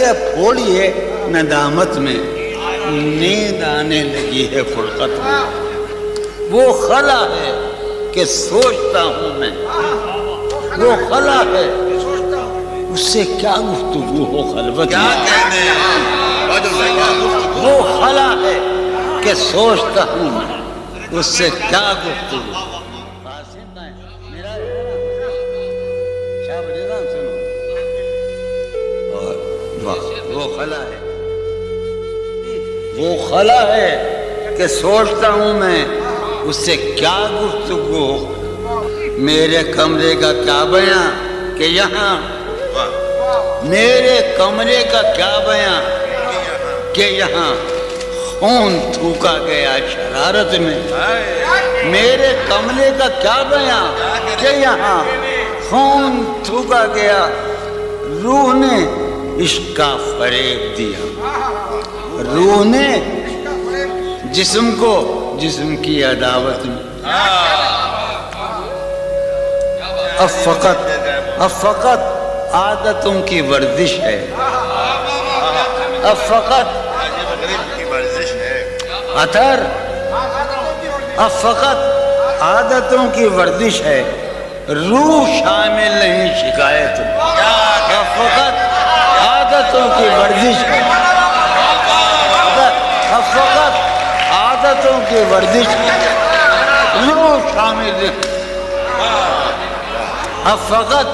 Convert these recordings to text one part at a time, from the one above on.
ہے پھوڑیے ندامت میں، نیند آنے لگی ہے فرقت میں، وہ خلا ہے کہ سوچتا ہوں میں، وہ خلا ہے اس سے کیا گفتگو ہو خلوت میں، وہ خلا ہے کہ سوچتا ہوں میں، اس سے کیا گفتگو۔ وہ خلا ہے، وہ خلا ہے کہ سوچتا ہوں میں، اس سے کیا گفتگو۔ میرے کمرے کا کیا بیاں کہ یہاں، میرے کمرے کا کیا بیاں کہ یہاں خون تھوکا گیا شرارت میں، میرے کمرے کا کیا بیاں کہ یہاں خون تھوکا گیا، روح نے عشق کا فریب دیا، روح نے جسم کو جسم کی عداوت میں۔ اب فقط عادتوں کی ورزش ہے، اب فقط عطر، اب فقط عادتوں کی ورزش ہے، روح شامل نہیں شکایت میں، اب فقط عادتوں کی ورزش ہے، اب فقط عادتوں کی ورزش ہے، روح شامل نہیں، اب فقط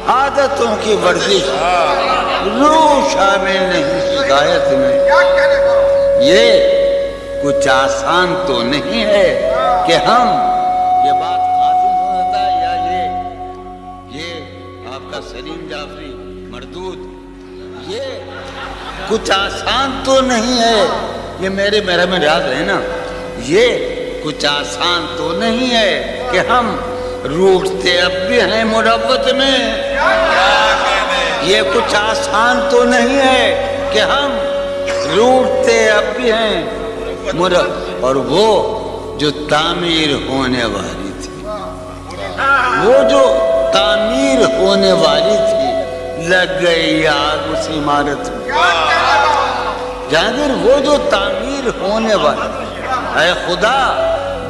عادتوں کی ورزش، روح شامل نہیں شکایت میں۔ یہ کچھ آسان تو نہیں ہے کہ ہم، یہ بات قاسم سمجھتا ہے یا یہ آپ کا سلیم جعفری مردود، یہ کچھ آسان تو نہیں ہے، یہ میرے میں یاد رہے نا، یہ کچھ آسان تو نہیں ہے کہ ہم روٹتے اب بھی ہیں مروت میں، یہ کچھ آسان تو نہیں ہے کہ ہم روٹتے اب بھی ہیں مروت، اور وہ جو تعمیر ہونے والی تھی، وہ جو تعمیر ہونے والی تھی، لگ گئی آگ اس عمارت میں، جہانگیر وہ جو تعمیر ہونے والی تھی، اے خدا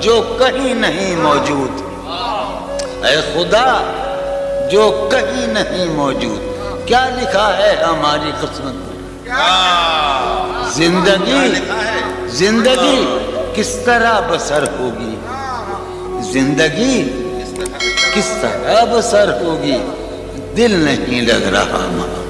جو کہیں نہیں موجود، اے خدا جو کہیں نہیں موجود، کیا لکھا ہے ہماری قسمت میں؟ زندگی کس طرح بسر ہوگی، زندگی کس طرح بسر ہوگی، دل نہیں لگ رہا ماں۔